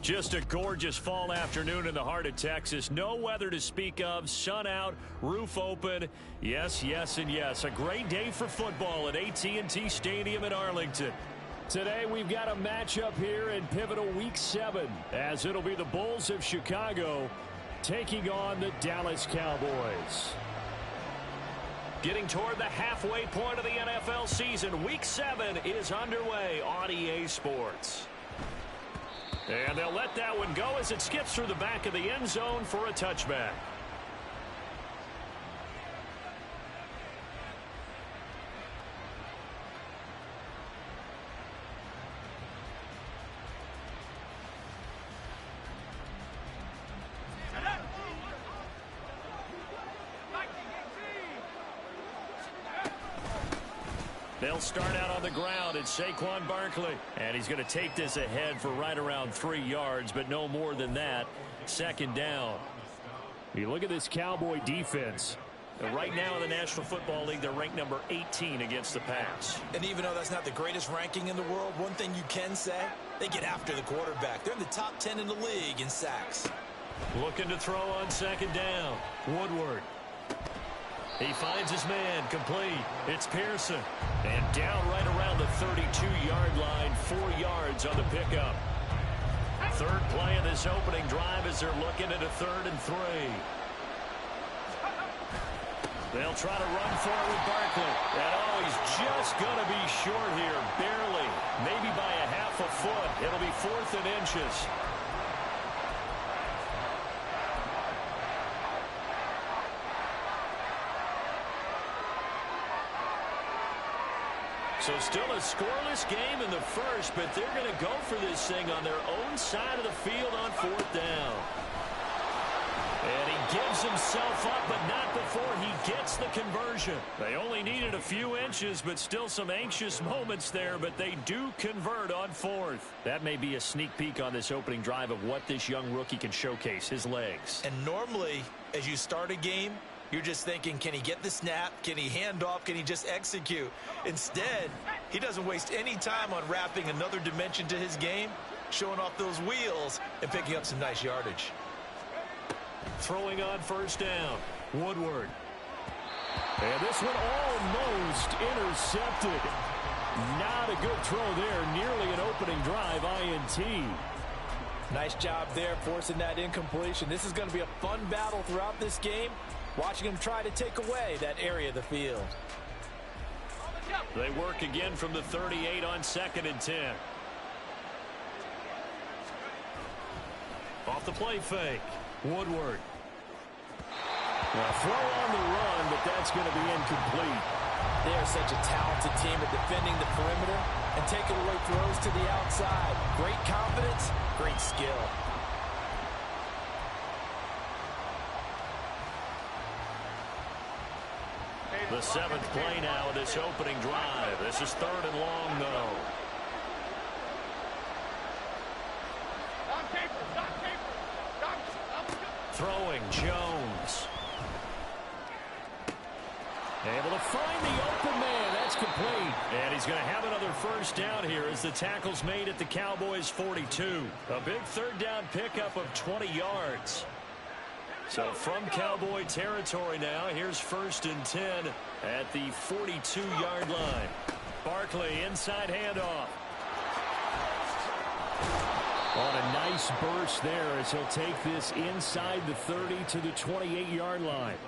Just a gorgeous fall afternoon in the heart of Texas. No weather to speak of. Sun out, roof open. Yes, yes, and yes. A great day for football at AT&T Stadium in Arlington. Today we've got a matchup here in pivotal Week 7, as it'll be the Bulls of Chicago taking on the Dallas Cowboys. Getting toward the halfway point of the NFL season, Week 7 is underway on EA Sports. And they'll let that one go as it skips through the back of the end zone for a touchback. They'll start out on the ground. It's Saquon Barkley. And he's going to take this ahead for right around 3 yards, but no more than that. Second down. You look at this Cowboy defense. Right now in the National Football League, they're ranked number 18 against the pass. And even though that's not the greatest ranking in the world, one thing you can say, they get after the quarterback. They're in the top 10 in the league in sacks. Looking to throw on second down. Woodward. He finds his man, complete. It's Pearson. And down right around the 32-yard line, 4 yards on the pickup. Third play of this opening drive as they're looking at a 3rd and 3. They'll try to run for it with Barkley. And he's just going to be short here, barely. Maybe by a half a foot. It'll be 4th and inches. So still a scoreless game in the first, but they're going to go for this thing on their own side of the field on 4th down. And he gives himself up, but not before he gets the conversion. They only needed a few inches, but still some anxious moments there, but they do convert on 4th. That may be a sneak peek on this opening drive of what this young rookie can showcase, his legs. And normally, as you start a game, you're just thinking, can he get the snap? Can he hand off? Can he just execute? Instead, he doesn't waste any time on wrapping another dimension to his game, showing off those wheels, and picking up some nice yardage. Throwing on 1st down. Woodward. And this one almost intercepted. Not a good throw there. Nearly an opening drive INT. Nice job there forcing that incompletion. This is going to be a fun battle throughout this game. Watching him try to take away that area of the field. They work again from the 38 on 2nd and 10. Off the play fake. Woodward. Now throw on the run, but that's going to be incomplete. They are such a talented team at defending the perimeter and taking away throws to the outside. Great confidence, great skill. The 7th play now of this opening drive. This is 3rd and long, though. Throwing Jones. Able to find the open man. That's complete. And he's going to have another 1st down here as the tackle's made at the Cowboys 42. A big 3rd down pickup of 20 yards. So from Cowboy territory now, here's 1st and 10 at the 42-yard line. Barkley, inside handoff. On a nice burst there as he'll take this inside the 30 to the 28-yard line.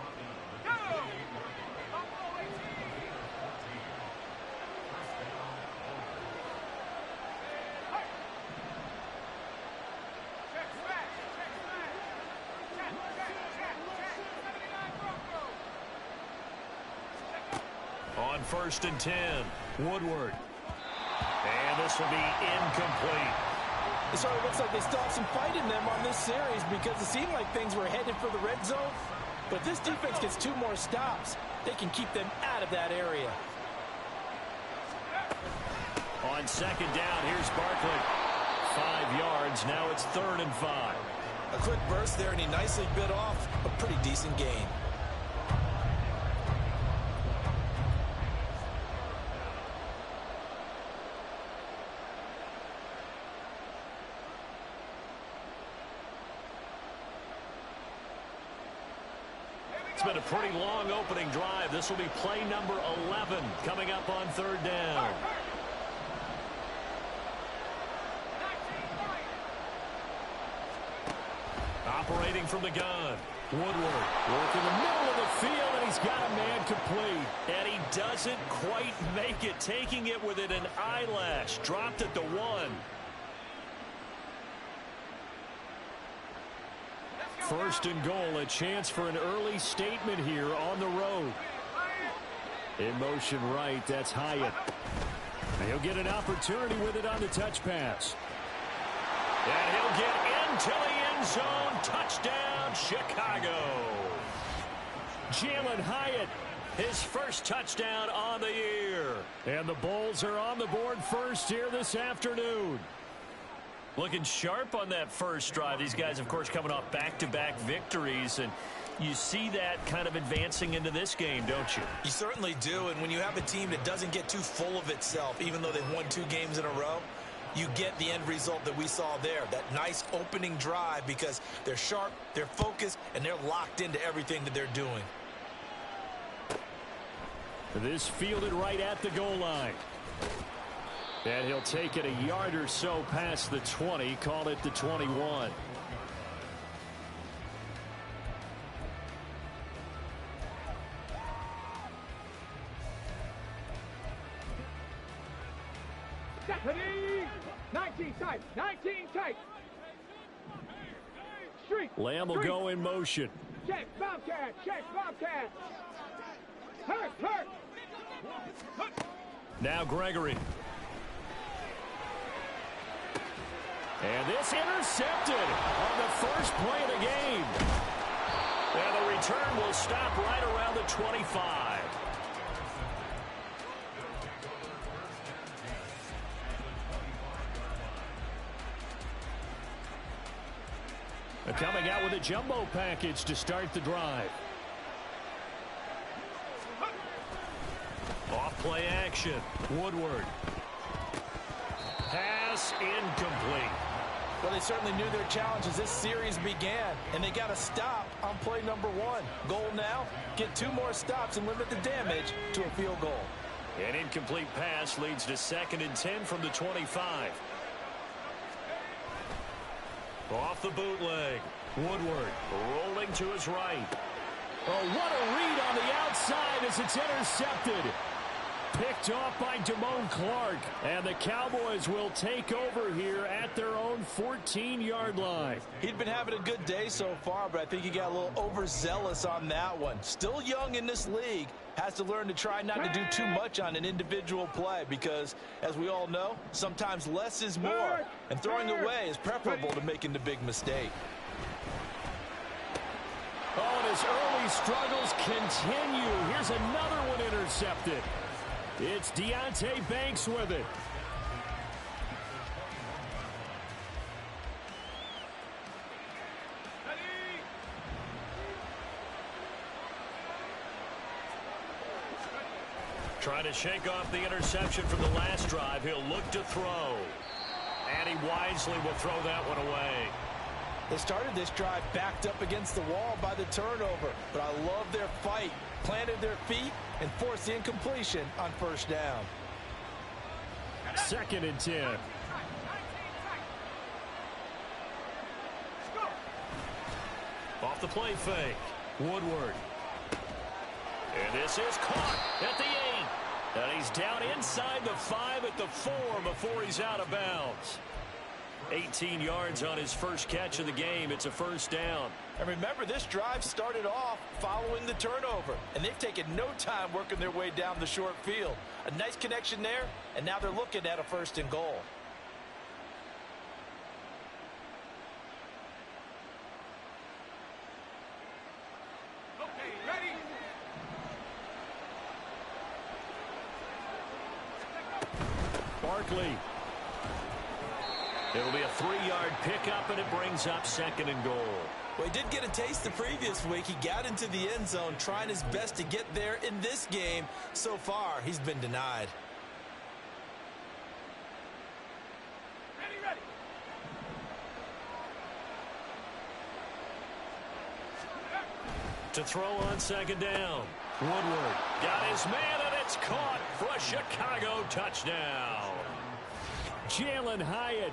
On 1st and 10, Woodward. And this will be incomplete. It sort of looks like they still have some fight in them on this series because it seemed like things were headed for the red zone. But this defense gets 2 more stops. They can keep them out of that area. On 2nd down, here's Barkley. 5 yards. Now it's 3rd and 5. A quick burst there, and he nicely bit off a pretty decent gain. It's been a pretty long opening drive. This will be play number 11 coming up on third down. Operating from the gun. Woodward working the middle of the field, and he's got a man complete. And he doesn't quite make it, taking it within an eyelash. Dropped at the 1. First and goal, a chance for an early statement here on the road. In motion right, that's Hyatt. He'll get an opportunity with it on the touch pass. And he'll get into the end zone. Touchdown, Chicago. Jalen Hyatt, his first touchdown on the year. And the Bulls are on the board first here this afternoon. Looking sharp on that first drive. These guys, of course, coming off back-to-back victories, and you see that kind of advancing into this game, don't you? You certainly do, and when you have a team that doesn't get too full of itself, even though they've won 2 games in a row, you get the end result that we saw there, that nice opening drive, because they're sharp, they're focused, and they're locked into everything that they're doing. This fielded right at the goal line. And he'll take it a yard or so past the 20, call it the 21. Deputy! 19 tight! 19 tight! Street! Lamb will go in motion. Check, Bobcat! Check, Bobcat! Hurt! Hurt! Now Gregory. And this intercepted on the first play of the game. And the return will stop right around the 25. Coming out with a jumbo package to start the drive. Off play action. Woodward. Pass incomplete. Well, they certainly knew their challenge as this series began, and they got a stop on play number 1. Goal now, get 2 more stops and limit the damage to a field goal. An incomplete pass leads to 2nd and 10 from the 25. Off the bootleg. Woodward rolling to his right. Oh, what a read on the outside as it's intercepted. Picked off by Damone Clark. And the Cowboys will take over here at their own 14-yard line. He'd been having a good day so far, but I think he got a little overzealous on that one. Still young in this league. Has to learn to try not to do too much on an individual play because, as we all know, sometimes less is more. And throwing away is preferable to making the big mistake. Oh, and his early struggles continue. Here's another one intercepted. It's Deonte Banks with it. Trying to shake off the interception from the last drive. He'll look to throw. And he wisely will throw that one away. They started this drive backed up against the wall by the turnover, but I love their fight. Planted their feet and forced the incompletion on first down. 2nd and 10. Off the play fake. Woodward. And this is caught at the 8. And he's down inside the 5 at the 4 before he's out of bounds. 18 yards on his first catch of the game. It's a first down. And remember, this drive started off following the turnover, and they've taken no time working their way down the short field. A nice connection there, and now they're looking at a 1st and goal. Okay, ready? Barkley. It'll be a 3-yard pickup, and it brings up 2nd and goal. Well, he did get a taste the previous week. He got into the end zone, trying his best to get there in this game. So far, he's been denied. Ready, ready. To throw on second down. Woodward got his man, and it's caught for a Chicago touchdown. Jalen Hyatt,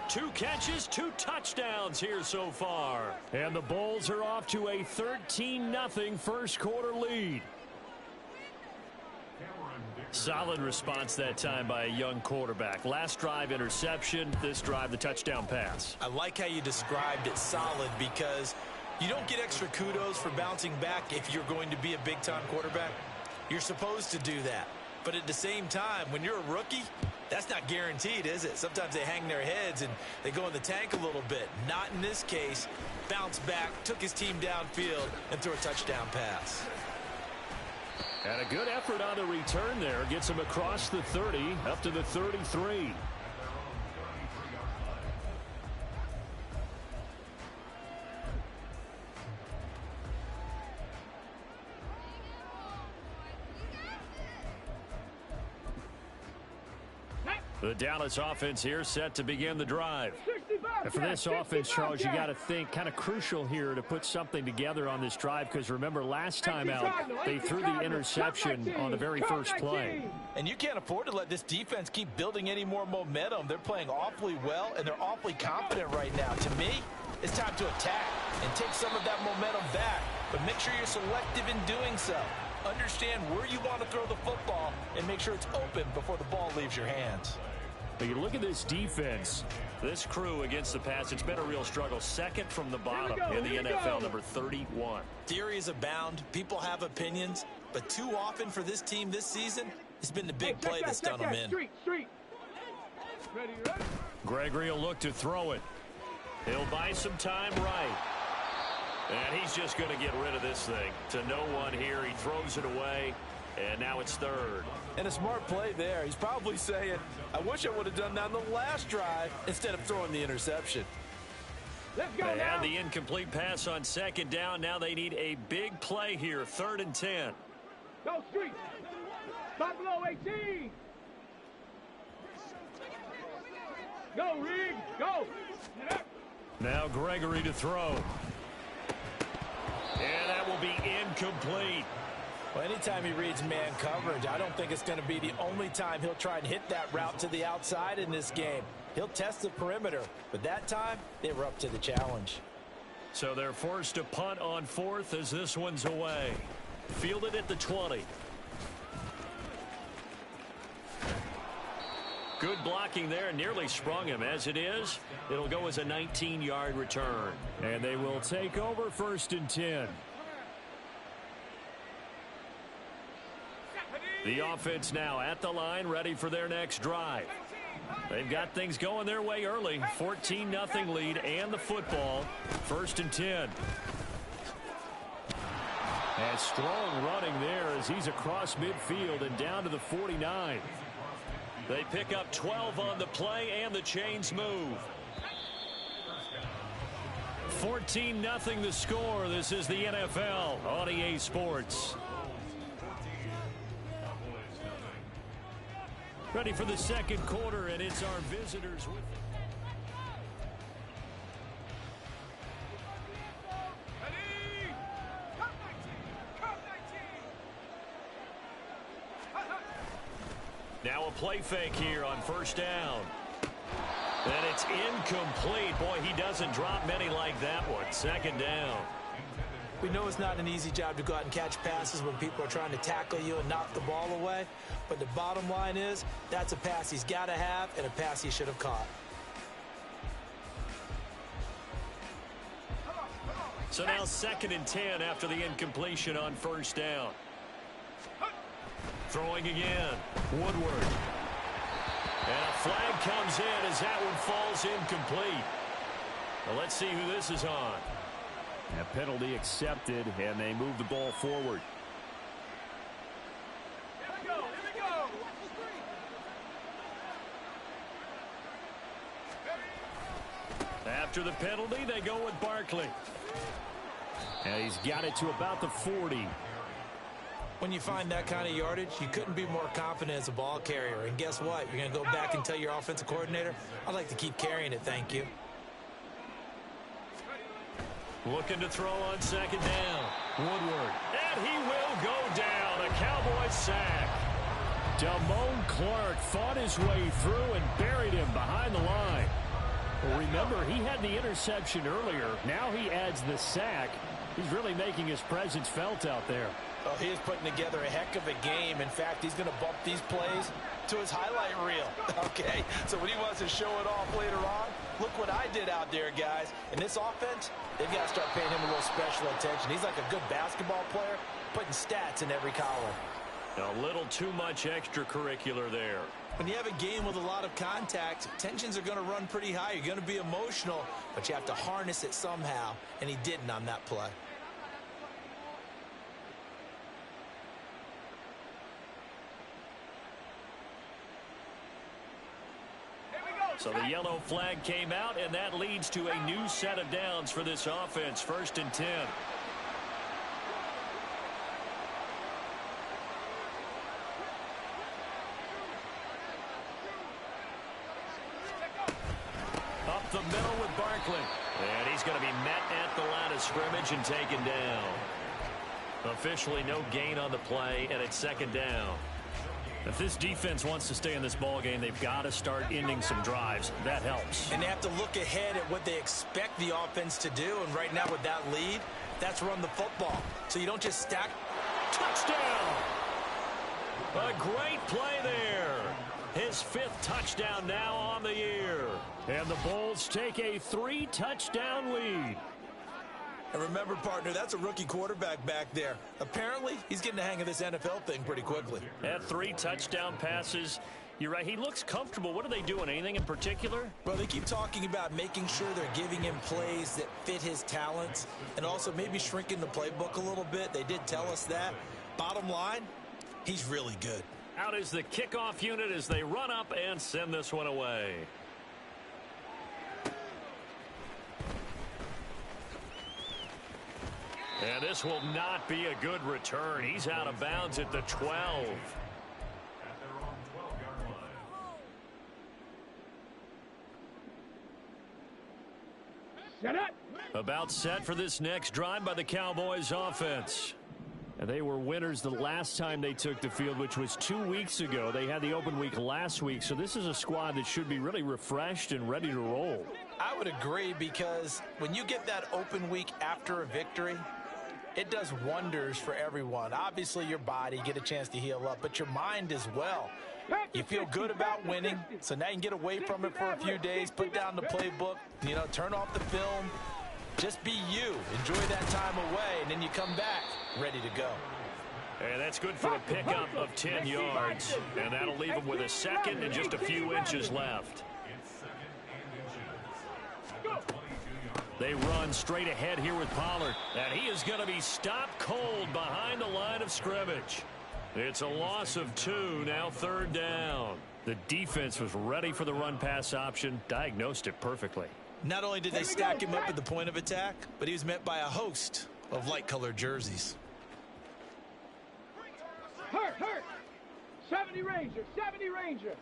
2 catches, 2 touchdowns here so far. And the Bulls are off to a 13-0 first quarter lead. Solid response that time by a young quarterback. Last drive, interception. This drive, the touchdown pass. I like how you described it, solid, because you don't get extra kudos for bouncing back if you're going to be a big-time quarterback. You're supposed to do that. But at the same time, when you're a rookie, that's not guaranteed, is it? Sometimes they hang their heads and they go in the tank a little bit. Not in this case. Bounced back, took his team downfield, and threw a touchdown pass. And a good effort on the return there. Gets him across the 30, up to the 33. The Dallas offense here set to begin the drive. And for this offense, Charles, you got to think kind of crucial here to put something together on this drive, because remember last time out they threw the interception on the very first play. And you can't afford to let this defense keep building any more momentum. They're playing awfully well, and they're awfully confident right now. To me, it's time to attack and take some of that momentum back, but make sure you're selective in doing so. Understand where you want to throw the football and make sure it's open before the ball leaves your hands. But you look at this defense, this crew against the pass, it's been a real struggle. Second from the bottom in the NFL, number 31. Theories abound. People have opinions. But too often for this team this season, it's been the big play that's done them in. Ready. Gregory will look to throw it. He'll buy some time right. And he's just going to get rid of this thing. To no one here. He throws it away. And now it's third. And a smart play there. He's probably saying, I wish I would have done that on the last drive instead of throwing the interception. Let's go They now. had the incomplete pass on second down. Now they need a big play here. 3rd and 10. Go street. Buffalo 18. Go, Reed. Go. Now Gregory to throw. And that will be incomplete. Well, anytime he reads man coverage, I don't think it's going to be the only time he'll try and hit that route to the outside in this game. He'll test the perimeter, but that time they were up to the challenge. So they're forced to punt on 4th as this one's away. Fielded at the 20. Good blocking there, nearly sprung him. As it is, it'll go as a 19-yard return. And they will take over 1st and 10. The offense now at the line, ready for their next drive. They've got things going their way early. 14-0 lead and the football. 1st and 10. And strong running there as he's across midfield and down to the 49. They pick up 12 on the play, and the chains move. 14-0 the score. This is the NFL on EA Sports. Ready for the second quarter, and it's our visitors with it. Ready. Come 19. Now a play fake here on 1st down. And it's incomplete. Boy, he doesn't drop many like that one. 2nd down. We know it's not an easy job to go out and catch passes when people are trying to tackle you and knock the ball away. But the bottom line is, that's a pass he's got to have and a pass he should have caught. So now 2nd and 10 after the incompletion on 1st down. Throwing again. Woodward. And a flag comes in as that one falls incomplete. Well, let's see who this is on. A penalty accepted, and they move the ball forward. Here we go. After the penalty, they go with Barkley. And he's got it to about the 40. When you find that kind of yardage, you couldn't be more confident as a ball carrier. And guess what? You're going to go back and tell your offensive coordinator, I'd like to keep carrying it, thank you. Looking to throw on 2nd down. Woodward. And he will go down. A Cowboys sack. Damone Clark fought his way through and buried him behind the line. Well, remember, he had the interception earlier. Now he adds the sack. He's really making his presence felt out there. Oh, he is putting together a heck of a game. In fact, he's going to bump these plays to his highlight reel. Okay, so when he wants to show it off later on, look what I did out there, guys. In this offense, they've got to start paying him a little special attention. He's like a good basketball player, putting stats in every column. A little too much extracurricular there. When you have a game with a lot of contact, tensions are going to run pretty high. You're going to be emotional, but you have to harness it somehow, and he didn't on that play. So the yellow flag came out, and that leads to a new set of downs for this offense. 1st and 10. Up the middle with Barkley. And he's going to be met at the line of scrimmage and taken down. Officially no gain on the play, and it's 2nd down. If this defense wants to stay in this ball game, they've got to start ending some drives. That helps. And they have to look ahead at what they expect the offense to do. And right now with that lead, that's run the football. So you don't just stack. Touchdown! A great play there. His 5th touchdown now on the year. And the Bulls take a 3-touchdown lead. And remember, partner, that's a rookie quarterback back there. Apparently, he's getting the hang of this NFL thing pretty quickly. At 3 touchdown passes, you're right, he looks comfortable. What are they doing? Anything in particular? Well, they keep talking about making sure they're giving him plays that fit his talents and also maybe shrinking the playbook a little bit. They did tell us that. Bottom line, he's really good. Out is the kickoff unit as they run up and send this one away. And this will not be a good return. He's out of bounds at the 12. Set up. About set for this next drive by the Cowboys offense. And they were winners the last time they took the field, which was 2 weeks ago. They had the open week last week, so this is a squad that should be really refreshed and ready to roll. I would agree, because when you get that open week after a victory, it does wonders for everyone. Obviously, your body, get a chance to heal up, but your mind as well. You feel good about winning, so now you can get away from it for a few days, put down the playbook, turn off the film. Just be you. Enjoy that time away, and then you come back ready to go. And that's good for a pickup of 10 yards. And that'll leave him with a 2nd and just a few inches left. They run straight ahead here with Pollard. And he is going to be stopped cold behind the line of scrimmage. It's a loss of 2, now 3rd down. The defense was ready for the run-pass option, diagnosed it perfectly. Not only did they stack him up at the point of attack, but he was met by a host of light-colored jerseys. Hurt. 70 Ranger.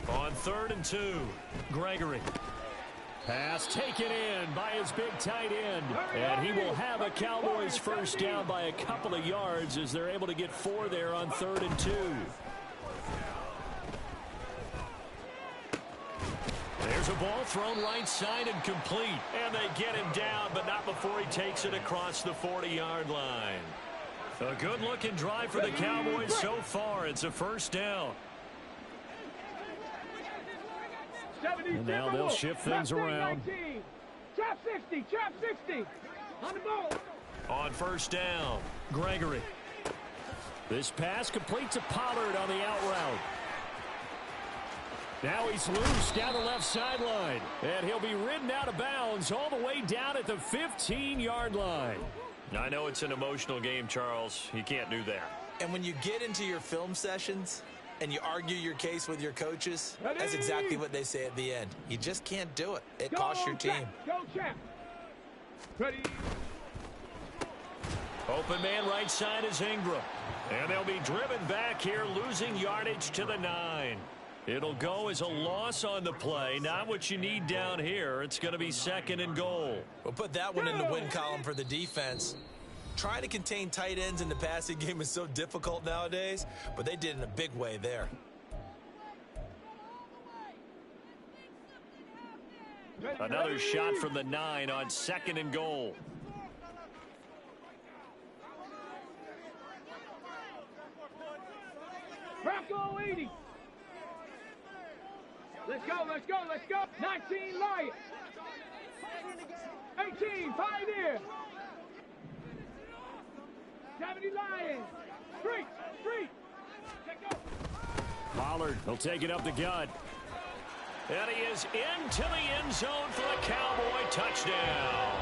On 3rd and 2, Gregory. Pass taken in by his big tight end. And he will have a Cowboys 1st down by a couple of yards as they're able to get 4 there on 3rd and 2. There's a ball thrown right side and complete. And they get him down, but not before he takes it across the 40-yard line. A good-looking drive for the Cowboys so far. It's a 1st down. And now they'll shift things around. Trap 60. On the ball. On 1st down, Gregory. This pass complete to Pollard on the out route. Now he's loose down the left sideline. And he'll be ridden out of bounds all the way down at the 15-yard line. I know it's an emotional game, Charles. You can't do that. And when you get into your film sessions and you argue your case with your coaches, that's exactly what they say at the end. You just can't do it. It costs your team. Go, Chap. Ready. Open man right side is Ingram. And they'll be driven back here, losing yardage to the 9. It'll go as a loss on the play. Not what you need down here. It's going to be 2nd and goal. We'll put that one in the win column for the defense. Trying to contain tight ends in the passing game is so difficult nowadays, but they did in a big way there. Another shot from the 9 on 2nd and goal. Bronco 80. Let's go, let's go, let's go. 19 Lions. 18 Pioneer. 70 Lions. Street, street. Let's go. Pollard will take it up the gut. And he is into the end zone for the Cowboy touchdown.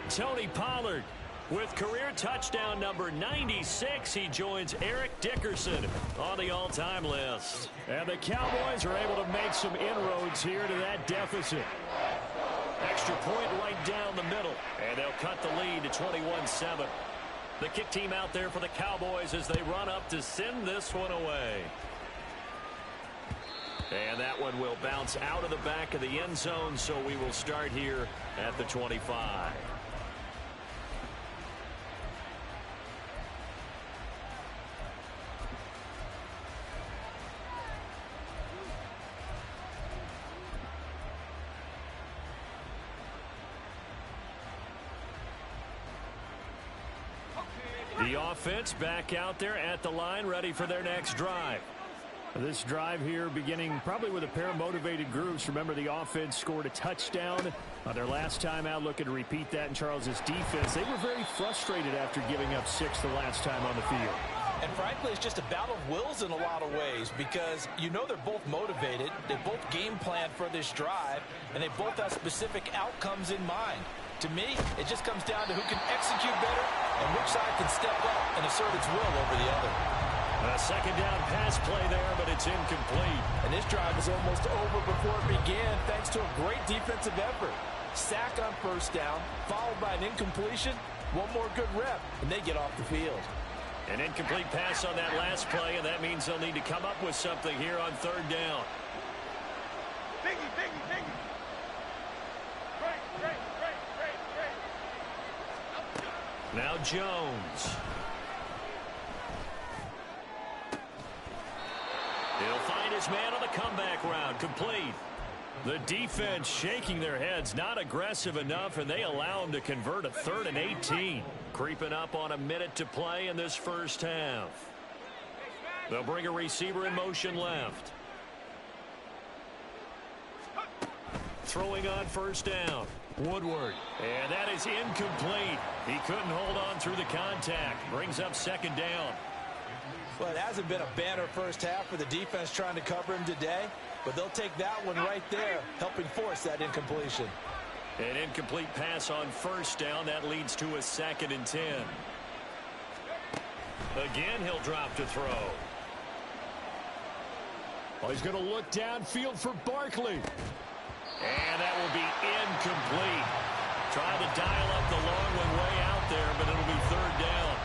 Tony Pollard with career touchdown number 96. He joins Eric Dickerson on the all-time list. And the Cowboys are able to make some inroads here to that deficit. Extra point right down the middle. And they'll cut the lead to 21-7. The kick team out there for the Cowboys as they run up to send this one away. And that one will bounce out of the back of the end zone, so we will start here at the 25. The offense back out there at the line, ready for their next drive. This drive here beginning probably with a pair of motivated groups. Remember, the offense scored a touchdown their last time out. Looking to repeat that in Charles's defense. They were very frustrated after giving up 6 the last time on the field. And frankly, it's just a battle of wills in a lot of ways because you know they're both motivated. They both game plan for this drive, and they both have specific outcomes in mind. To me, it just comes down to who can execute better and which side can step up and assert its will over the other. A second down pass play there, but it's incomplete. And this drive is almost over before it began thanks to a great defensive effort. Sack on first down, followed by an incompletion. One more good rep, and they get off the field. An incomplete pass on that last play, and that means they'll need to come up with something here on 3rd down. Biggie, biggie, biggie. Great. Now Jones. He'll find his man on the comeback route. Complete. The defense shaking their heads, not aggressive enough, and they allow him to convert a 3rd and 18. Creeping up on a minute to play in this first half. They'll bring a receiver in motion left. Throwing on first down. Woodward. And that is incomplete. He couldn't hold on through the contact. Brings up 2nd down. Well, it hasn't been a banner first half for the defense trying to cover him today, but they'll take that one right there, helping force that incompletion. An incomplete pass on first down. That leads to a 2nd and 10. Again, he'll drop to throw. Well, he's going to look downfield for Barkley. And that will be incomplete. Trying to dial up the long one way out there, but it'll be 3rd down.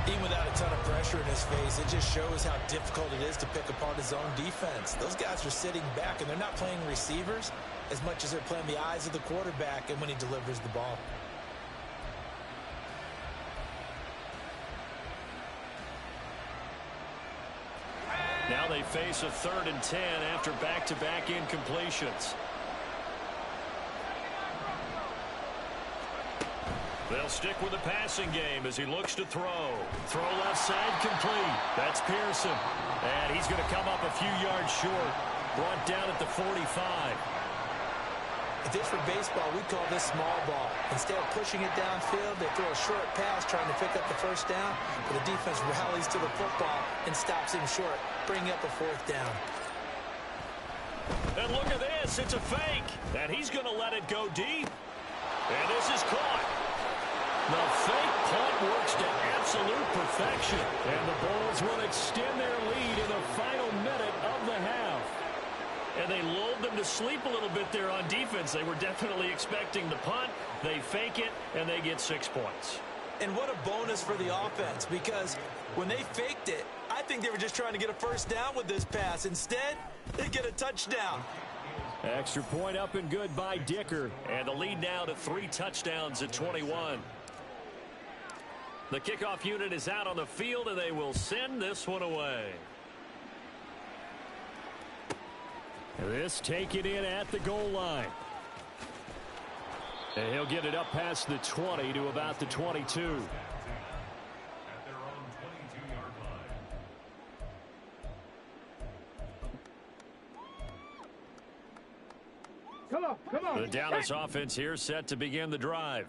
Even without a ton of pressure in his face, it just shows how difficult it is to pick apart his own defense. Those guys are sitting back, and they're not playing receivers as much as they're playing the eyes of the quarterback and when he delivers the ball. Now they face a 3rd and 10 after back-to-back incompletions. They'll stick with the passing game as he looks to throw. Throw left side complete. That's Pearson. And he's going to come up a few yards short. Brought down at the 45. If this were baseball, we'd call this small ball. Instead of pushing it downfield, they throw a short pass trying to pick up the first down, but the defense rallies to the football and stops him short, bringing up a 4th down. And look at this. It's a fake. And he's going to let it go deep. And this is caught. The fake punt works to absolute perfection. And the Bulls will extend their lead in the final minute of the half. And they lulled them to sleep a little bit there on defense. They were definitely expecting the punt. They fake it, and they get 6 points. And what a bonus for the offense, because when they faked it, I think they were just trying to get a first down with this pass. Instead, they get a touchdown. Extra point up and good by Dicker. And the lead now to 3 touchdowns at 21. The kickoff unit is out on the field, and they will send this one away. This taken in at the goal line. And he'll get it up past the 20 to about the 22. Come on. The Dallas offense here set to begin the drive.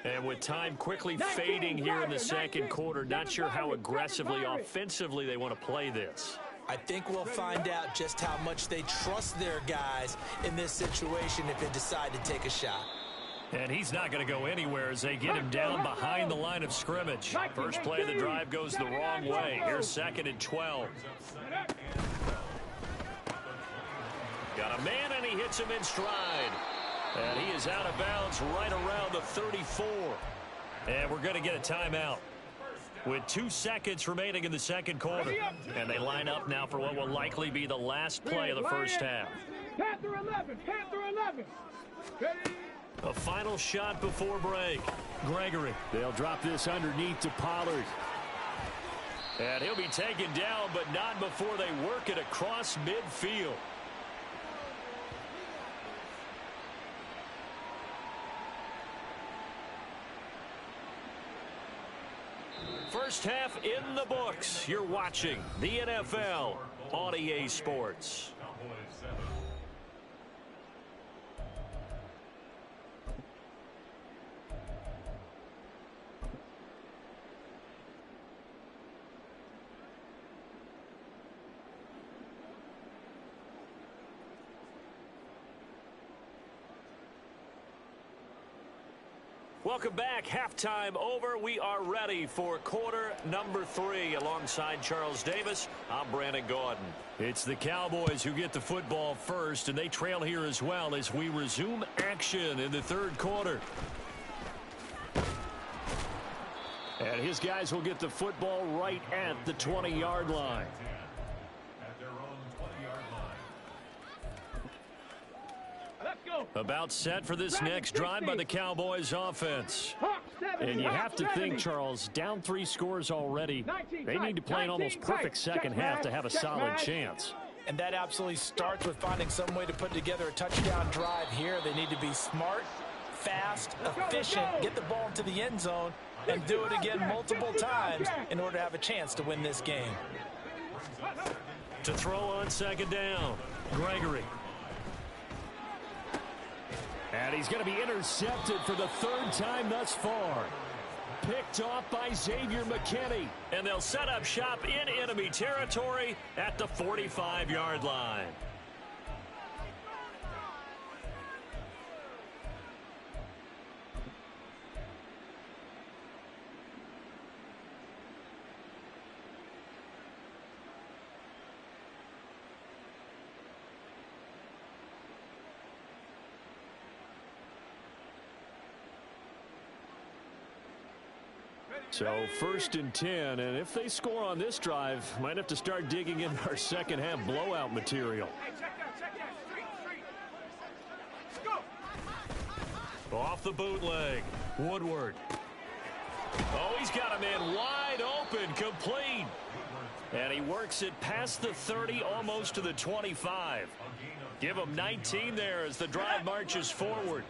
And with time quickly fading here in the second quarter, not sure how aggressively, offensively they want to play this. I think we'll find out just how much they trust their guys in this situation if they decide to take a shot. And he's not going to go anywhere as they get him down behind the line of scrimmage. First play of the drive goes the wrong way. Here's 2nd and 12. Got a man, and he hits him in stride. And he is out of bounds right around the 34. And we're going to get a timeout with 2 seconds remaining in the second quarter. And they line up now for what will likely be the last play of the first half. Panther 11. Ready? A final shot before break. Gregory. They'll drop this underneath to Pollard. And he'll be taken down, but not before they work it across midfield. First half in the books. You're watching the NFL on EA Sports. Welcome back. Halftime over. We are ready for quarter number 3. Alongside Charles Davis, I'm Brandon Gordon. It's the Cowboys who get the football first, and they trail here as well as we resume action in the third quarter. And his guys will get the football right at the 20-yard line. About set for this next drive by the Cowboys offense. And you have to think, Charles, down 3 scores already. They need to play an almost perfect second half to have a solid chance. And that absolutely starts with finding some way to put together a touchdown drive here. They need to be smart, fast, efficient, get the ball into the end zone, and do it again multiple times in order to have a chance to win this game. To throw on second down, Gregory. And he's going to be intercepted for the 3rd time thus far. Picked off by Xavier McKinney. And they'll set up shop in enemy territory at the 45-yard line. So 1st and 10, and if they score on this drive, might have to start digging into our second half blowout material. Off the bootleg, Woodward. Oh, he's got a man wide open, complete. And he works it past the 30, almost to the 25. Give him 19 there as the drive marches forward.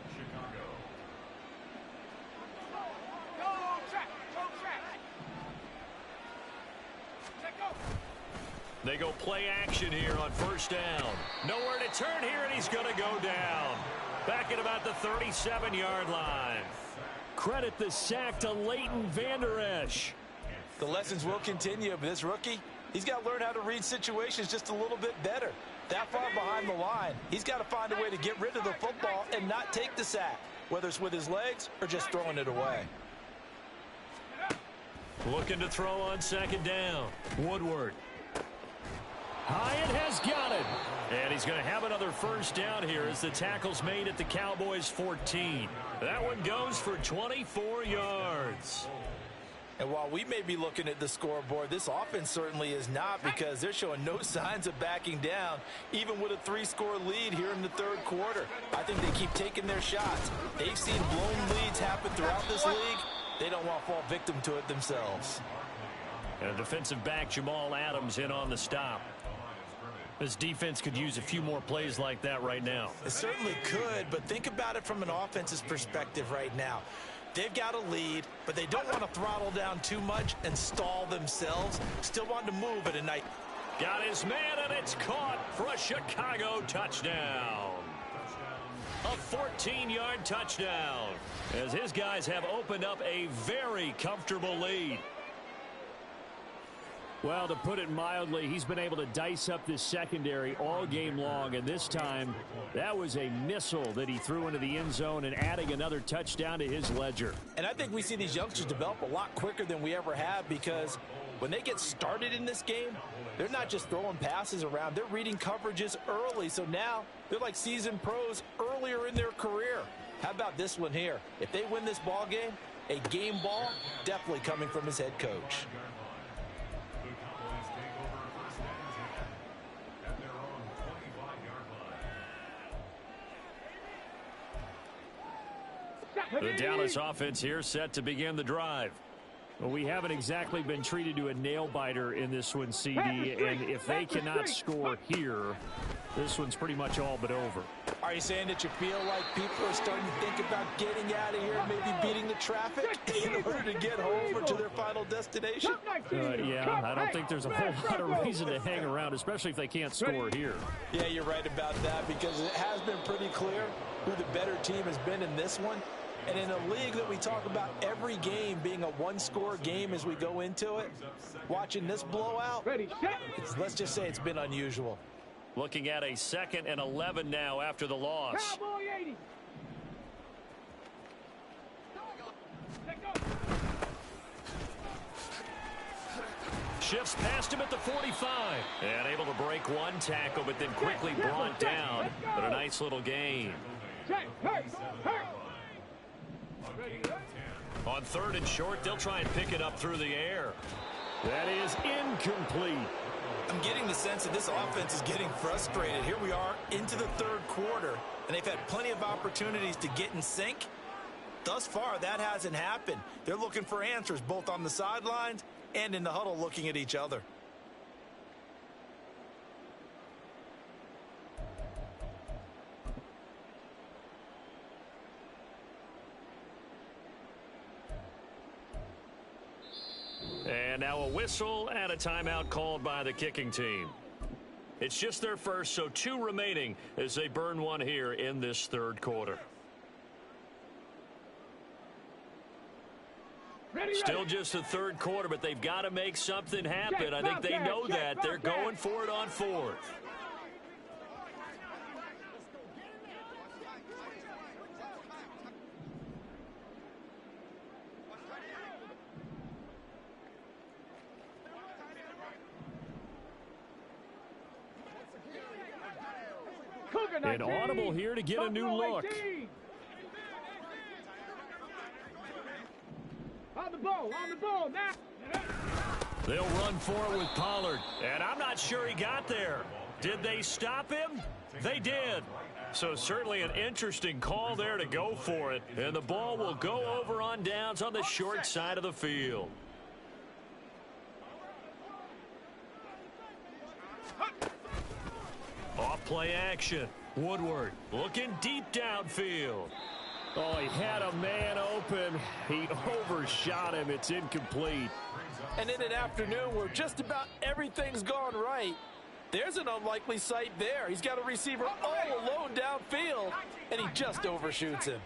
They go play action here on first down. Nowhere to turn here, and he's going to go down. Back at about the 37-yard line. Credit the sack to Leighton Vander Esch. The lessons will continue, but this rookie, he's got to learn how to read situations just a little bit better. That far behind the line, he's got to find a way to get rid of the football and not take the sack, whether it's with his legs or just throwing it away. Looking to throw on second down. Woodward. Hyatt has got it. And he's going to have another first down here as the tackle's made at the Cowboys 14. That one goes for 24 yards. And while we may be looking at the scoreboard, this offense certainly is not, because they're showing no signs of backing down, even with a 3-score lead here in the third quarter. I think they keep taking their shots. They've seen blown leads happen throughout this league. They don't want to fall victim to it themselves. And defensive back Jamal Adams in on the stop. This defense could use a few more plays like that right now. It certainly could, but think about it from an offense's perspective right now. They've got a lead, but they don't want to throttle down too much and stall themselves. Still want to move at a night. Got his man, and it's caught for a Chicago touchdown. A 14-yard touchdown, as his guys have opened up a very comfortable lead. Well, to put it mildly, he's been able to dice up this secondary all game long, and this time that was a missile that he threw into the end zone and adding another touchdown to his ledger. And I think we see these youngsters develop a lot quicker than we ever have, because when they get started in this game, they're not just throwing passes around. They're reading coverages early, so now they're like seasoned pros earlier in their career. How about this one here? If they win this ball game, a game ball definitely coming from his head coach. The Dallas offense here set to begin the drive. Well, we haven't exactly been treated to a nail-biter in this one, CD, and if they cannot score here, this one's pretty much all but over. Are you saying that you feel like people are starting to think about getting out of here and maybe beating the traffic in order to get home or to their final destination? Yeah, I don't think there's a whole lot of reason to hang around, especially if they can't score here. Yeah, you're right about that, because it has been pretty clear who the better team has been in this one. And in a league that we talk about every game being a one-score game as we go into it, watching this blowout, let's just say it's been unusual. Looking at a 2nd and 11 now after the loss. Cowboy 80. Shifts past him at the 45. And able to break one tackle, but then quickly brought down. But a nice little gain. On 3rd and short, they'll try and pick it up through the air. That is incomplete. I'm getting the sense that this offense is getting frustrated. Here we are into the third quarter, and they've had plenty of opportunities to get in sync. Thus far, that hasn't happened. They're looking for answers both on the sidelines and in the huddle, looking at each other. And now a whistle and a timeout called by the kicking team. It's just their first, so 2 remaining as they burn one here in this third quarter. Still just the third quarter, but they've got to make something happen. I think they know that. They're going for it on 4th. An audible here to get a new look. On the ball, now. They'll run for it with Pollard, and I'm not sure he got there. Did they stop him? They did. So certainly an interesting call there to go for it, and the ball will go over on downs on the short side of the field. Off play action. Woodward looking deep downfield. Oh, he had a man open. He overshot him. It's incomplete. And in an afternoon where just about everything's gone right, there's an unlikely sight there. He's got a receiver all alone downfield, and he just overshoots him.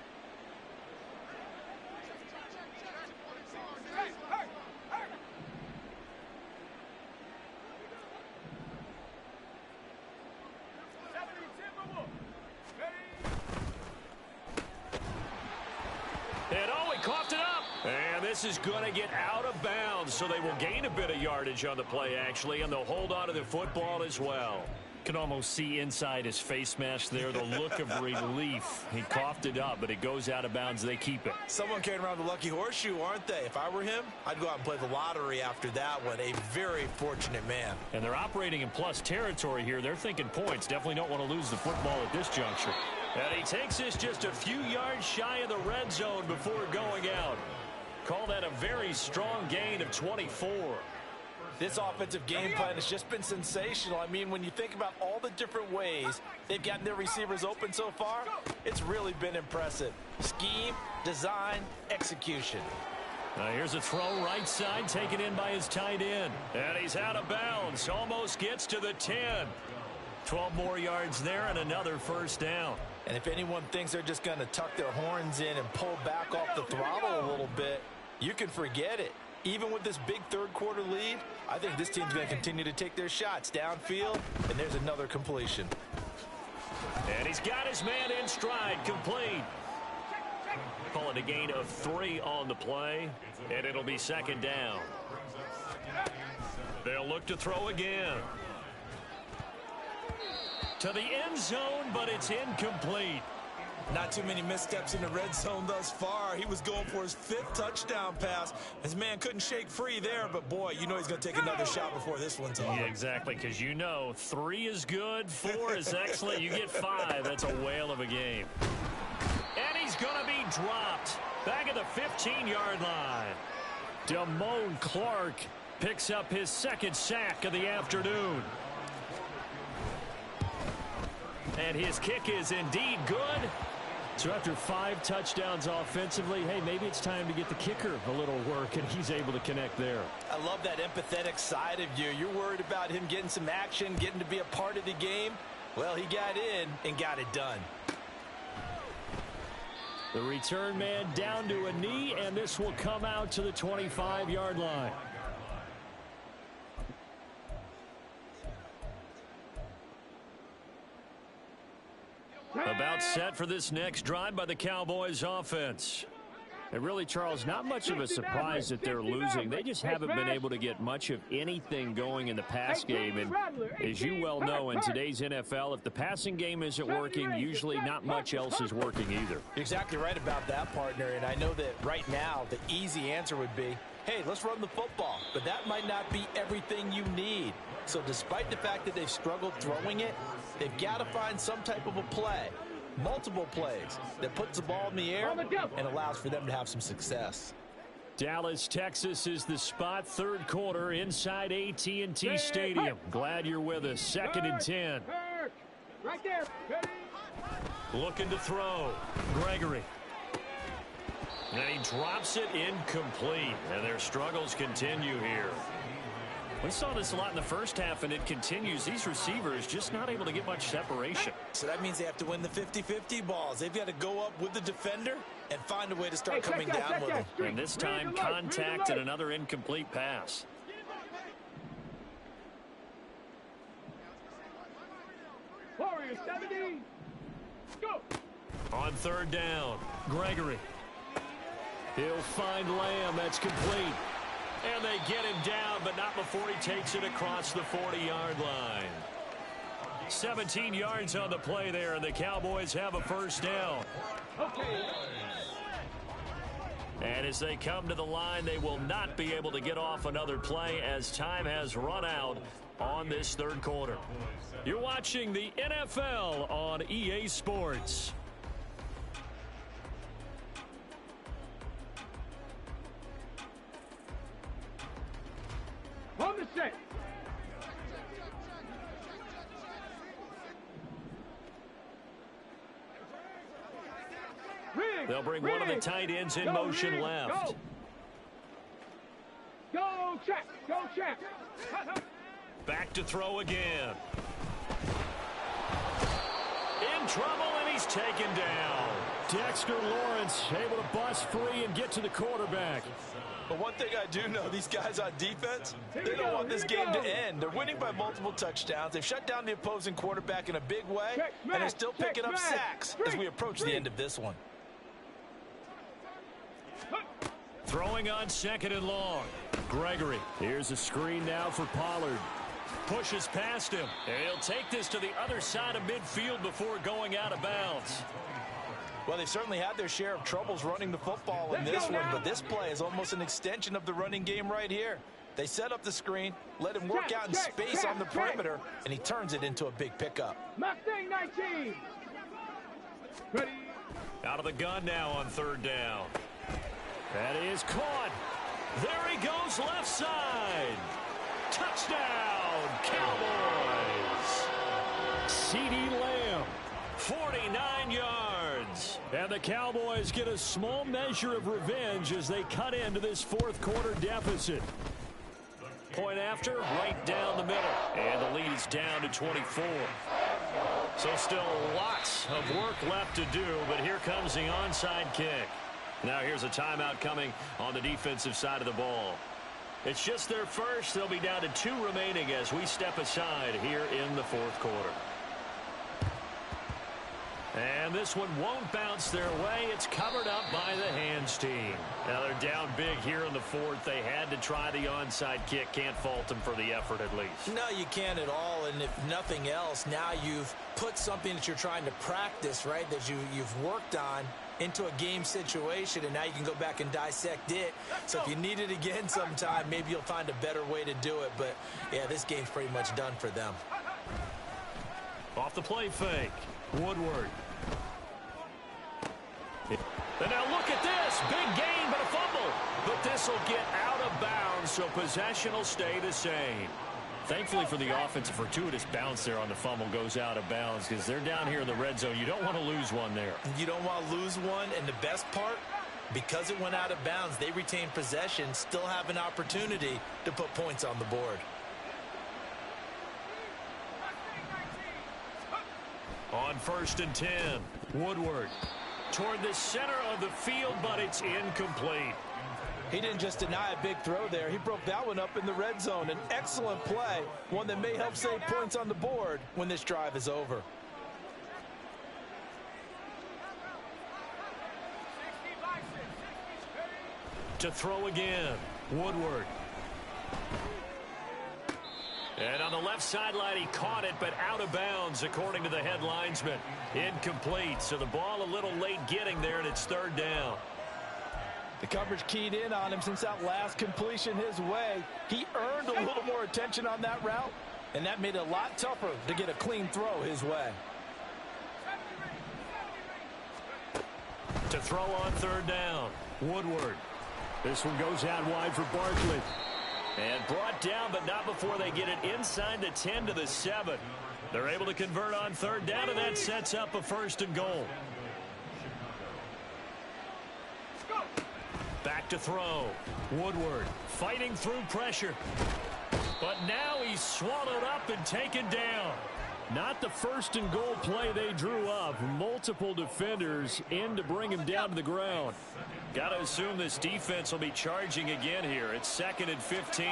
This is going to get out of bounds, so they will gain a bit of yardage on the play, actually, and they'll hold on to the football as well. can almost see inside his face mask there, the look of relief. He coughed it up, but it goes out of bounds. They keep it. Someone carrying around the lucky horseshoe, aren't they? If I were him, I'd go out and play the lottery after that one. A very fortunate man. And they're operating in plus territory here. They're thinking points. Definitely don't want to lose the football at this juncture. And he takes this just a few yards shy of the red zone before going out. Call that a very strong gain of 24. This offensive game plan has just been sensational. I mean, when you think about all the different ways they've gotten their receivers open so far, it's really been impressive. Scheme, design, execution. Now here's a throw right side, taken in by his tight end. And he's out of bounds. Almost gets to the 10. 12 more yards there and another first down. And if anyone thinks they're just going to tuck their horns in and pull back off the throttle a little bit, you can forget it. Even with this big third quarter lead, I think this team's going to continue to take their shots downfield, and there's another completion. And he's got his man in stride, complete. Call it a gain of 3 on the play, and it'll be second down. They'll look to throw again. To the end zone, but it's incomplete. Not too many missteps in the red zone thus far. He was going for his 5th touchdown pass. His man couldn't shake free there, but boy, you know he's going to take another shot before this one's over. Yeah, exactly, because you know 3 is good, 4 is excellent. You get 5. That's a whale of a game. And he's going to be dropped back at the 15-yard line. Damone Clark picks up his 2nd sack of the afternoon. And his kick is indeed good. So after 5 touchdowns offensively, hey, maybe it's time to get the kicker a little work, and he's able to connect there. I love that empathetic side of you. You're worried about him getting some action, getting to be a part of the game. Well, he got in and got it done. The return man down to a knee, and this will come out to the 25-yard line. About set for this next drive by the Cowboys offense. And really, Charles, not much of a surprise that they're losing. They just haven't been able to get much of anything going in the pass game. And as you well know, in today's NFL, if the passing game isn't working, usually not much else is working either. You're exactly right about that, partner. And I know that right now the easy answer would be, hey, let's run the football. But that might not be everything you need. So despite the fact that they've struggled throwing it, they've got to find some type of a play, multiple plays, that puts the ball in the air and allows for them to have some success. Dallas, Texas is the spot. Third quarter inside AT&T Stadium. Glad you're with us. 2nd and 10. Right there. Looking to throw. Gregory. And he drops it incomplete. And their struggles continue here. We saw this a lot in the first half, and it continues. These receivers just not able to get much separation. So that means they have to win the 50-50 balls. They've got to go up with the defender and find a way to start coming down with them. And this time, contact and another incomplete pass. Warriors 70. Go. On 3rd down, Gregory. He'll find Lamb. That's complete. And they get him down, but not before he takes it across the 40-yard line. 17 yards on the play there, and the Cowboys have a first down. And as they come to the line, they will not be able to get off another play as time has run out on this third quarter. You're watching the NFL on EA Sports. On the set. They'll bring one of the tight ends in motion left. Go check. Go check. Back to throw again. In trouble, and he's taken down. Dexter Lawrence able to bust free and get to the quarterback. But one thing I do know, these guys on defense, they don't want this game to end. They're winning by multiple touchdowns. They've shut down the opposing quarterback in a big way, and they're still picking up sacks as we approach the end of this one. Throwing on 2nd and long. Gregory. Here's a screen now for Pollard. Pushes past him. And he'll take this to the other side of midfield before going out of bounds. Well, they certainly had their share of troubles running the football in this one, but this play is almost an extension of the running game right here. They set up the screen, let him work out in space on the perimeter, and he turns it into a big pickup. Mustang 19. Ready. Out of the gun now on third down. That is caught. There he goes left side. Touchdown, Cowboys. CeeDee Lamb, 49 yards. And the Cowboys get a small measure of revenge as they cut into this fourth quarter deficit. Point after, right down the middle. And the lead's down to 24. So still lots of work left to do, but here comes the onside kick. Now here's a timeout coming on the defensive side of the ball. It's just their first. They'll be down to 2 remaining as we step aside here in the fourth quarter. And this one won't bounce their way. It's covered up by the hands team. Now they're down big here in the fourth. They had to try the onside kick. Can't fault them for the effort at least. No, you can't at all. And if nothing else, now you've put something that you're trying to practice, right, that you've worked on into a game situation, and now you can go back and dissect it. So if you need it again sometime, maybe you'll find a better way to do it. But, yeah, this game's pretty much done for them. Off the play fake. Woodward. And now look at this. Big gain, but a fumble. But this will get out of bounds, so possession will stay the same. Thankfully for the offense, a fortuitous bounce there on the fumble goes out of bounds because they're down here in the red zone. You don't want to lose one there. You don't want to lose one, and the best part, because it went out of bounds, they retain possession, still have an opportunity to put points on the board. On 1st and 10, Woodward toward the center of the field, but it's incomplete. He didn't just deny a big throw there. He broke that one up in the red zone. An excellent play, one that may help save points on the board when this drive is over. To throw again, Woodward. And on the left sideline, he caught it, but out of bounds, according to the head linesman. Incomplete, so the ball a little late getting there, and it's 3rd down. The coverage keyed in on him since that last completion his way. He earned a little more attention on that route, and that made it a lot tougher to get a clean throw his way. To throw on 3rd down, Woodward. This one goes out wide for Barkley. And brought down, but not before they get it inside the 10 to the 7. They're able to convert on 3rd down, and that sets up a 1st and goal. Back to throw. Woodward fighting through pressure. But now he's swallowed up and taken down. Not the 1st and goal play they drew up. Multiple defenders in to bring him down to the ground. Got to assume this defense will be charging again here. It's 2nd and 15.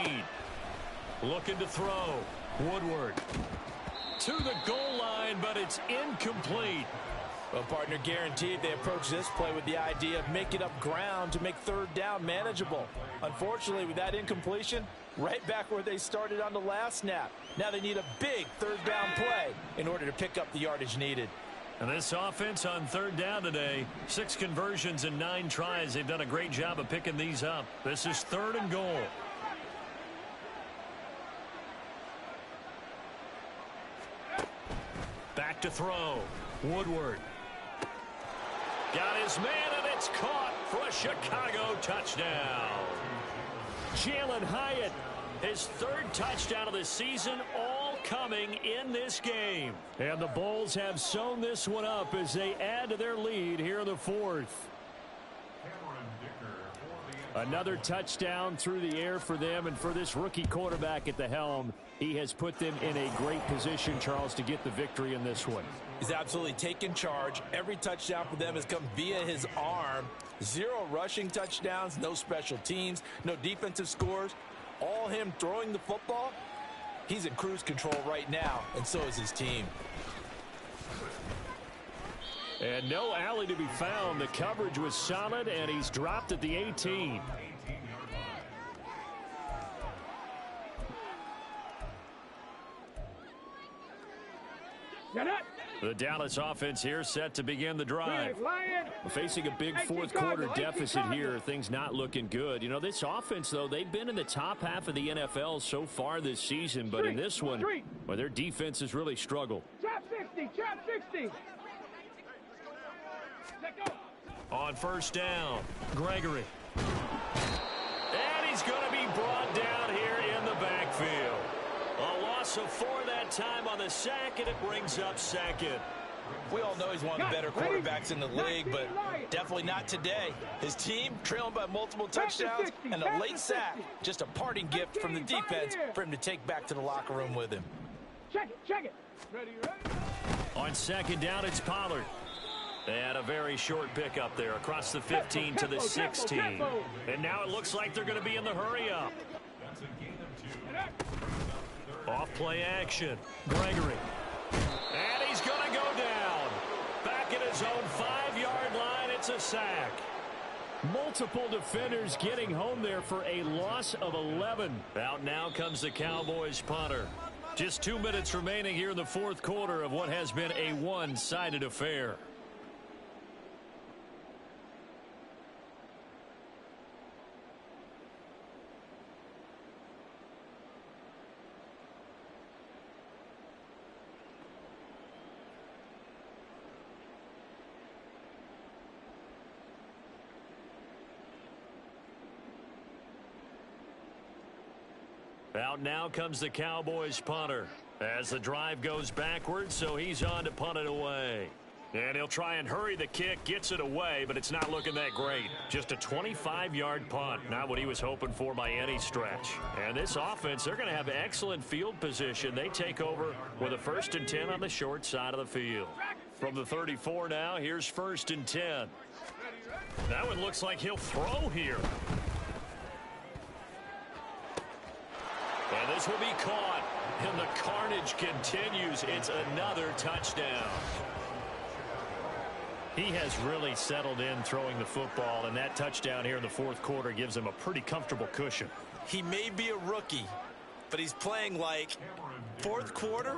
Looking to throw. Woodward to the goal line, but it's incomplete. Well, partner, guaranteed they approach this play with the idea of making up ground to make 3rd down manageable. Unfortunately, with that incompletion, right back where they started on the last snap. Now they need a big 3rd down play in order to pick up the yardage needed. And this offense on 3rd down today, 6 conversions and 9 tries. They've done a great job of picking these up. This is 3rd and goal. Back to throw. Woodward. Got his man, and it's caught for a Chicago touchdown. Jalen Hyatt, his 3rd touchdown of the season, all coming in this game. And the Bulls have sewn this one up as they add to their lead here in the 4th. Another touchdown through the air for them, and for this rookie quarterback at the helm, he has put them in a great position, Charles, to get the victory in this one. He's absolutely taken charge. Every touchdown for them has come via his arm. 0 rushing touchdowns, no special teams, no defensive scores. All him throwing the football. He's in cruise control right now, and so is his team. And no alley to be found. The coverage was solid, and he's dropped at the 18. The Dallas offense here set to begin the drive. Facing a big fourth quarter deficit here, things not looking good. You know, this offense, though, they've been in the top half of the NFL so far this season, but in this one, well, their defense has really struggled. Trap 60, trap 60. On first down, Gregory. And he's going to be brought down here in the backfield. A loss of 4 that time on the sack, and it brings up second. We all know he's one of the better quarterbacks in the league, but definitely not today. His team trailing by multiple touchdowns and a late sack. Just a parting gift from the defense for him to take back to the locker room with him. Check it, check it. Ready, ready. On second down, it's Pollard. And a very short pickup there across the 15 to the 16. And now it looks like they're going to be in the hurry-up. Off-play action. Gregory. And he's going to go down. Back at his own 5-yard line, it's a sack. Multiple defenders getting home there for a loss of 11. Out now comes the Cowboys punter. Just 2 minutes remaining here in the fourth quarter of what has been a one-sided affair. Out now comes the Cowboys punter as the drive goes backwards, so he's on to punt it away. And he'll try and hurry the kick, gets it away, but it's not looking that great. Just a 25-yard punt, not what he was hoping for by any stretch. And this offense, they're going to have excellent field position. They take over with a 1st and 10 on the short side of the field. From the 34 now, here's 1st and 10. That one looks like he'll throw here. And this will be caught, and the carnage continues. It's another touchdown. He has really settled in throwing the football, and that touchdown here in the fourth quarter gives him a pretty comfortable cushion. He may be a rookie, but he's playing like fourth quarter,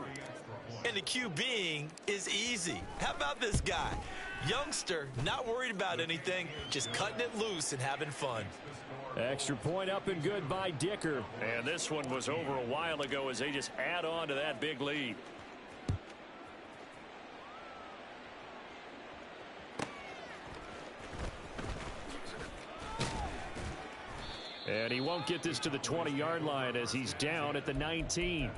and the QBing is easy. How about this guy? Youngster, not worried about anything, just cutting it loose and having fun. Extra point up and good by Dicker. And this one was over a while ago as they just add on to that big lead. And he won't get this to the 20-yard line as he's down at the 19.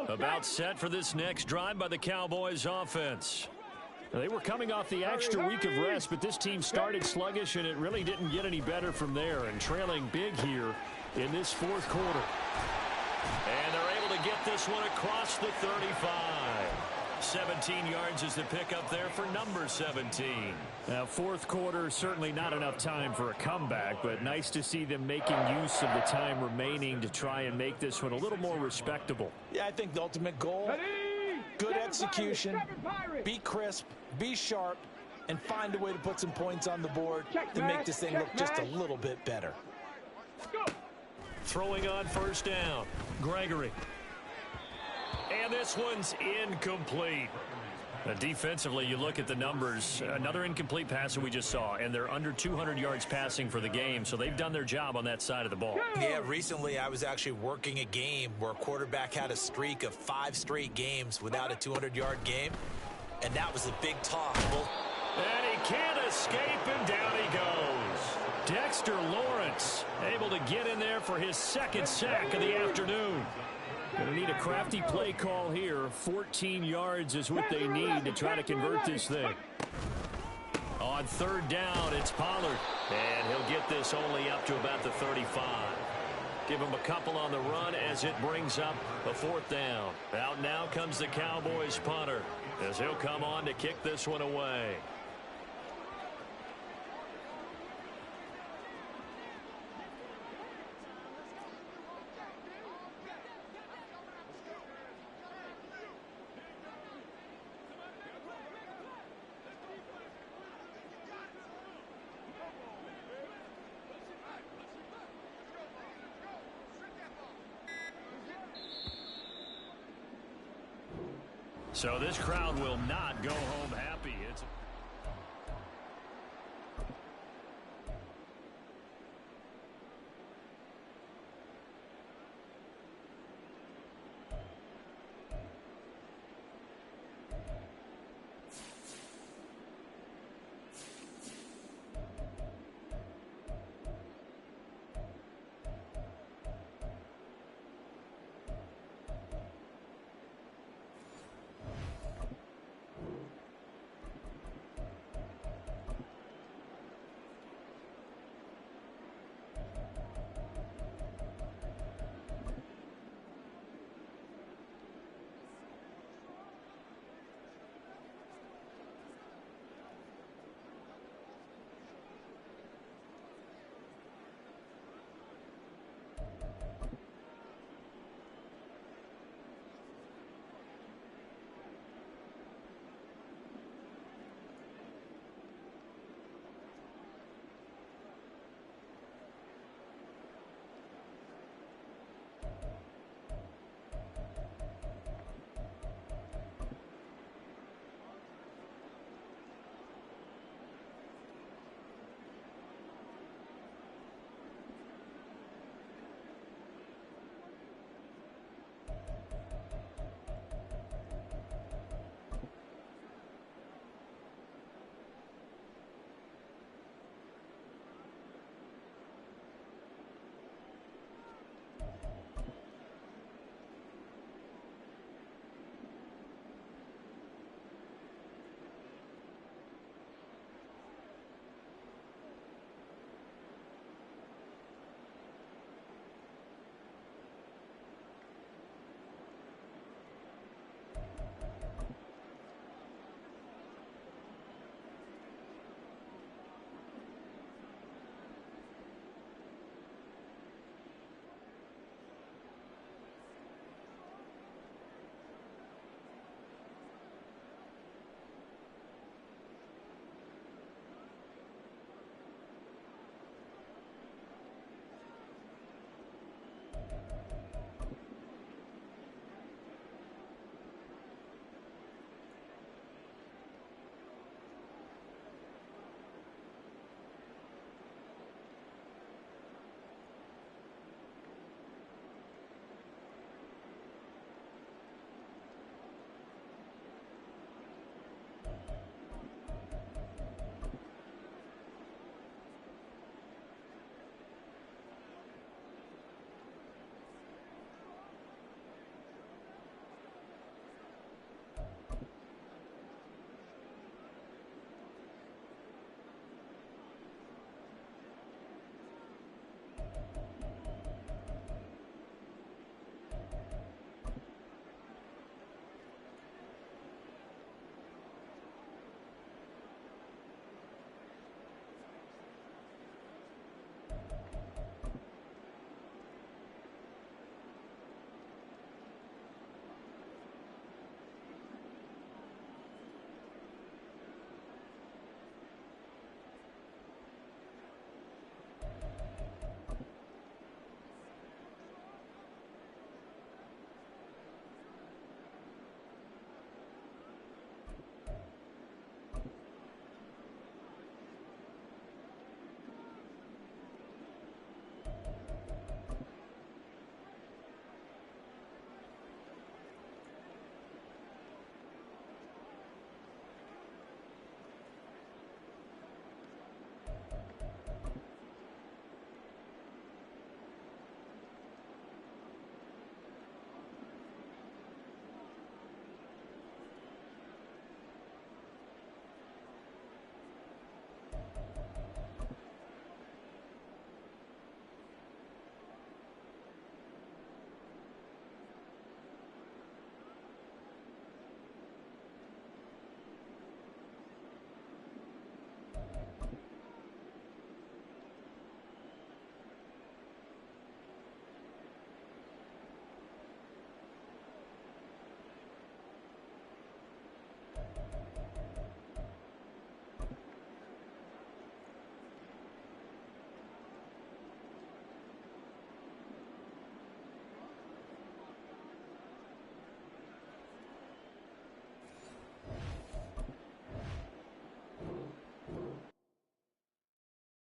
About set for this next drive by the Cowboys offense. They were coming off the extra week of rest, but this team started sluggish, and it really didn't get any better from there, and trailing big here in this fourth quarter. And they're able to get this one across the 35. 17 yards is the pickup there for number 17. Now, fourth quarter, certainly not enough time for a comeback, but nice to see them making use of the time remaining to try and make this one a little more respectable. Yeah, I think the ultimate goal, good execution, be crisp, be sharp, and find a way to put some points on the board to make this thing look just a little bit better. Throwing on first down, Gregory. And this one's incomplete. Defensively, you look at the numbers. Another incomplete pass that we just saw, and they're under 200 yards passing for the game, so they've done their job on that side of the ball. Yeah, recently I was actually working a game where a quarterback had a streak of 5 straight games without a 200-yard game, and that was a big toss. And he can't escape, and down he goes. Dexter Lawrence able to get in there for his second sack of the afternoon. Going to need a crafty play call here. 14 yards is what they need to try to convert this thing. On third down, it's Pollard. And he'll get this only up to about the 35. Give him a couple on the run as it brings up a fourth down. Out now comes the Cowboys punter as he'll come on to kick this one away. So this crowd will not go home happy.